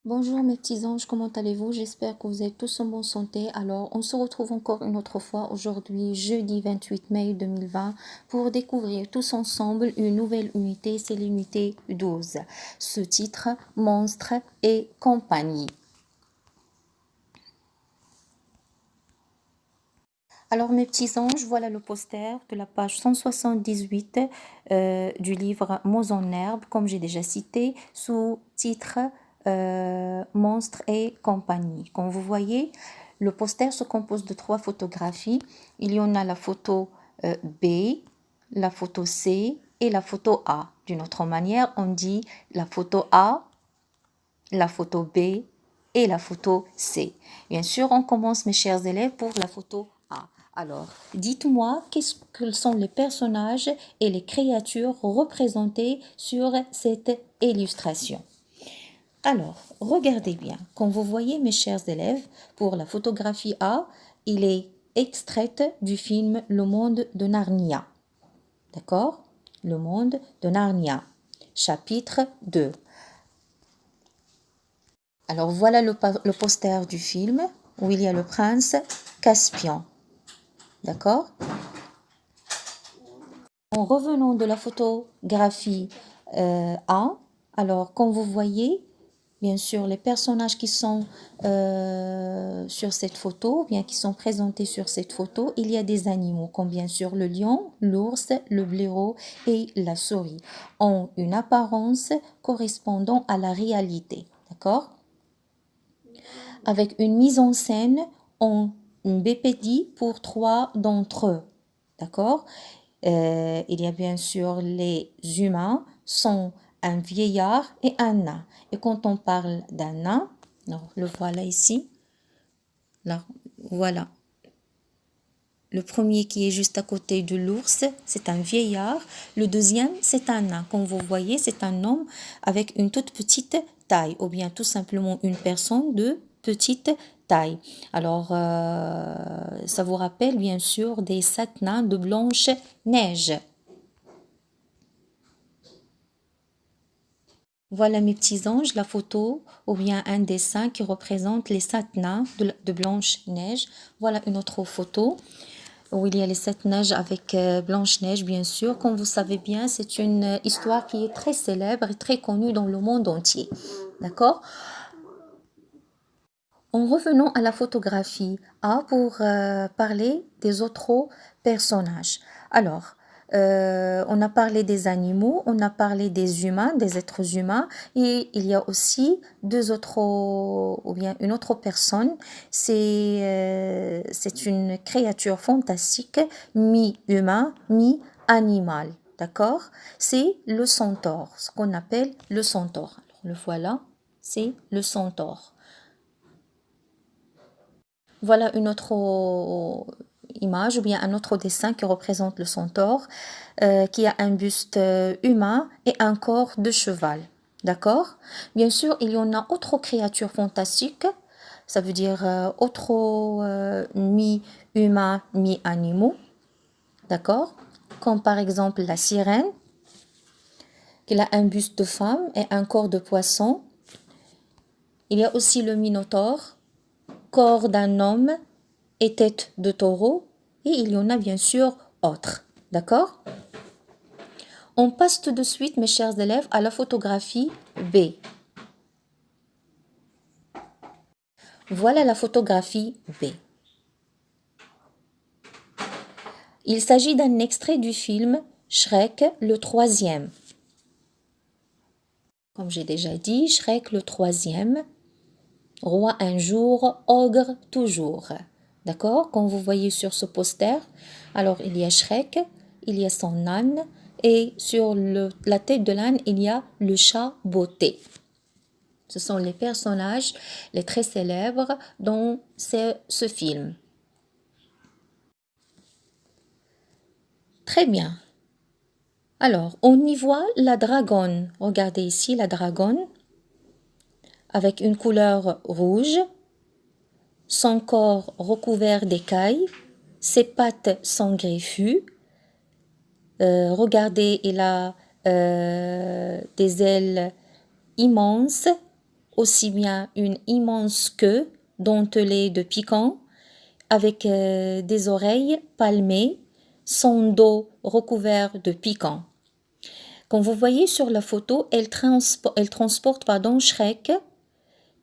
Bonjour mes petits anges, comment allez-vous? J'espère que vous êtes tous en bonne santé. Alors, on se retrouve encore une autre fois aujourd'hui, jeudi 28 mai 2020, pour découvrir tous ensemble une nouvelle unité, c'est l'unité 12. Ce titre, Monstres et compagnie. Alors mes petits anges, voilà le poster de la page 178 du livre Mots en herbe, comme j'ai déjà cité, sous titre Monstres et compagnie. Comme vous voyez, le poster se compose de 3 photographies. Il y en a la photo B, la photo C et la photo A. D'une autre manière, on dit la photo A, la photo B et la photo C. Bien sûr, on commence, mes chers élèves, pour la photo A. Alors, dites-moi quels sont les personnages et les créatures représentés sur cette illustration. Alors, regardez bien. Comme vous voyez, mes chers élèves, pour la photographie A, il est extraite du film Le Monde de Narnia. D'accord? Le Monde de Narnia. Chapitre 2. Alors voilà le poster du film où il y a le prince Caspian. D'accord? En revenant de la photographie A, alors comme vous voyez, bien sûr, les personnages qui sont sur cette photo, bien qui sont présentés sur cette photo, il y a des animaux comme bien sûr le lion, l'ours, le blaireau et la souris, ont une apparence correspondant à la réalité. D'accord? Avec une mise en scène en bipédie pour 3 d'entre eux. D'accord? Il y a bien sûr les humains, sont un vieillard et un nain. Et quand on parle d'un nain, le voilà ici. Là, voilà. Le premier qui est juste à côté de l'ours, c'est un vieillard. Le deuxième, c'est un nain. Comme vous voyez, c'est un homme avec une toute petite taille, ou bien tout simplement une personne de petite taille. Alors, ça vous rappelle bien sûr des 7 nains de Blanche-Neige. Voilà mes petits anges, la photo ou bien un dessin qui représente les 7 nains de Blanche-Neige. Voilà une autre photo où il y a les 7 neiges avec Blanche-Neige, bien sûr. Comme vous savez bien, c'est une histoire qui est très célèbre et très connue dans le monde entier. D'accord? En revenant à la photographie A pour parler des autres personnages. Alors, on a parlé des animaux, on a parlé des humains, des êtres humains, et il y a aussi deux autres, ou bien une autre personne. C'est une créature fantastique, mi-humain, mi-animal. D'accord? C'est le centaure, ce qu'on appelle le centaure. Alors, le voilà, c'est le centaure. Voilà une autre image ou bien un autre dessin qui représente le centaure, qui a un buste humain et un corps de cheval. D'accord? Bien sûr, il y en a autres créatures fantastiques, ça veut dire autres mi-humains, mi-animaux. D'accord? Comme par exemple la sirène, qui a un buste de femme et un corps de poisson. Il y a aussi le minotaure, corps d'un homme et tête de taureau, et il y en a bien sûr autres. D'accord? On passe tout de suite, mes chers élèves, à la photographie B. Voilà la photographie B. Il s'agit d'un extrait du film Shrek le troisième. Comme j'ai déjà dit, Shrek le troisième, roi un jour, ogre toujours. D'accord? Comme vous voyez sur ce poster, alors il y a Shrek, il y a son âne, et sur la tête de l'âne, il y a le chat beauté. Ce sont les personnages les très célèbres dans ce film. Très bien. Alors, on y voit la dragonne. Regardez ici la dragonne avec une couleur rouge, son corps recouvert d'écailles, ses pattes sont greffues. Regardez, il a des ailes immenses aussi bien une immense queue dentelée de piquants, avec des oreilles palmées, son dos recouvert de piquants. Comme vous voyez sur la photo, elle transporte Shrek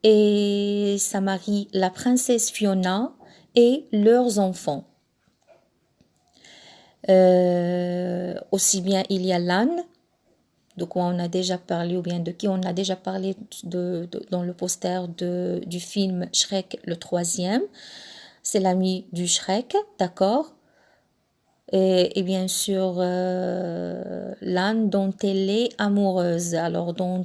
et sa mari, la princesse Fiona, et leurs enfants. Aussi bien il y a l'âne, de quoi on a déjà parlé, ou bien de qui on a déjà parlé dans le poster du film Shrek le troisième. C'est l'ami du Shrek, d'accord? Et bien sûr, l'âne dont elle est amoureuse, alors dont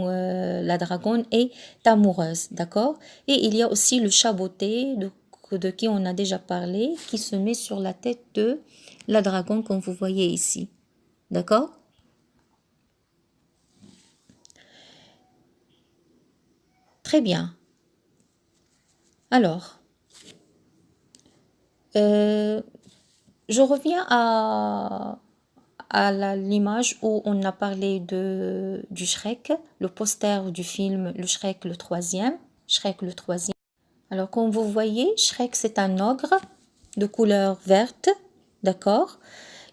la dragonne est amoureuse, d'accord? Et il y a aussi le chaboté de qui on a déjà parlé, qui se met sur la tête de la dragonne, comme vous voyez ici, d'accord? Très bien. Alors, je reviens à l'image où on a parlé du Shrek, le poster du film Le Shrek le troisième. Shrek le troisième. Alors, comme vous voyez, Shrek, c'est un ogre de couleur verte, d'accord?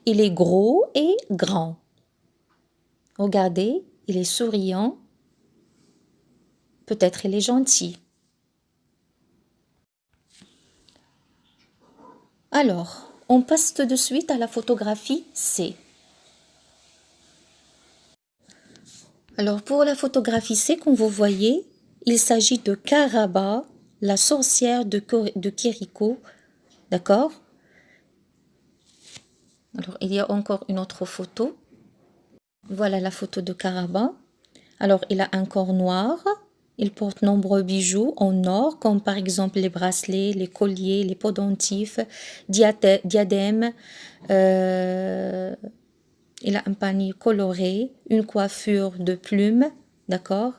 Il est gros et grand. Regardez, il est souriant. Peut-être il est gentil. Alors, on passe tout de suite à la photographie C. Alors, pour la photographie C, comme vous voyez, il s'agit de Caraba, la sorcière de Kiriko, d'accord? Alors, il y a encore une autre photo. Voilà la photo de Caraba. Alors, il a un corps noir. Il porte nombreux bijoux en or, comme par exemple les bracelets, les colliers, les pendentifs, diadèmes. Il a un panier coloré, une coiffure de plumes, d'accord?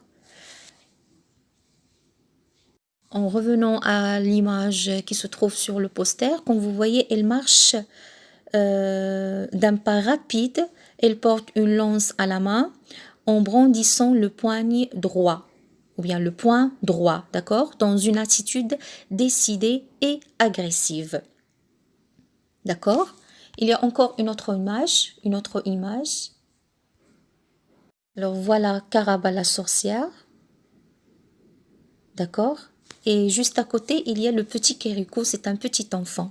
En revenant à l'image qui se trouve sur le poster, comme vous voyez, elle marche d'un pas rapide. Elle porte une lance à la main en brandissant le poignet droit, ou bien le poing droit, d'accord? Dans une attitude décidée et agressive. D'accord? Il y a encore une autre image, Alors voilà Caraba la sorcière. D'accord? Et juste à côté, il y a le petit Kerikou, c'est un petit enfant.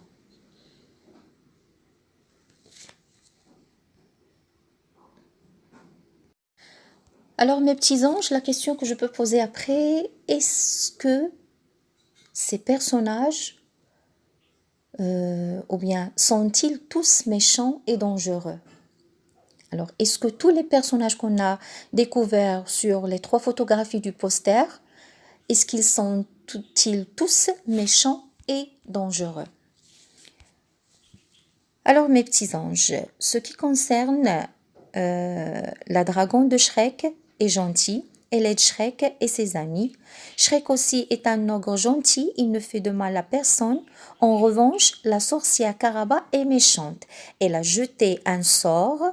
Alors mes petits anges, la question que je peux poser après, est-ce que ces personnages, ou bien sont-ils tous méchants et dangereux? Alors, est-ce que tous les personnages qu'on a découverts sur les 3 photographies du poster, est-ce qu'ils sont-ils tous méchants et dangereux? Alors, mes petits anges, ce qui concerne la dragonne de Shrek est gentille, elle aide Shrek et ses amis. Shrek aussi est un ogre gentil, il ne fait de mal à personne. En revanche, la sorcière Caraba est méchante. Elle a jeté un sort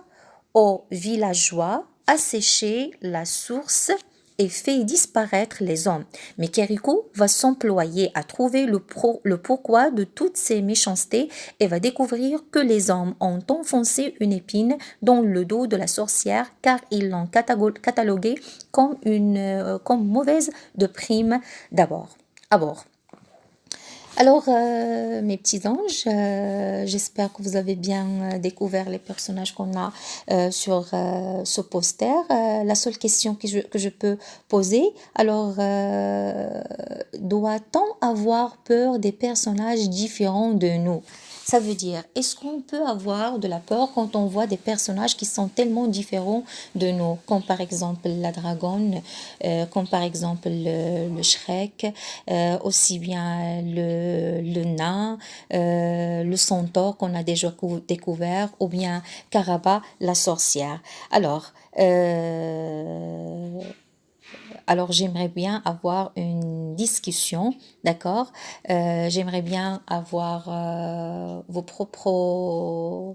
aux villageois, asséché la source et fait disparaître les hommes. Mais Kerikou va s'employer à trouver le pourquoi de toutes ces méchancetés et va découvrir que les hommes ont enfoncé une épine dans le dos de la sorcière car ils l'ont cataloguée comme comme mauvaise de prime d'abord. Alors, mes petits anges, j'espère que vous avez bien découvert les personnages qu'on a sur ce poster. La seule question que je peux poser, alors, doit-on avoir peur des personnages différents de nous? Ça veut dire, est-ce qu'on peut avoir de la peur quand on voit des personnages qui sont tellement différents de nous, comme par exemple la dragonne, comme par exemple le Shrek, aussi bien le nain, le centaure qu'on a déjà découvert, ou bien Caraba, la sorcière. Alors, j'aimerais bien avoir une discussion, d'accord? J'aimerais bien avoir vos propres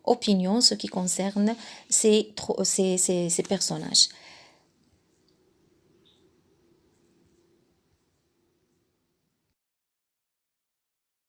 opinions, ce qui concerne ces personnages.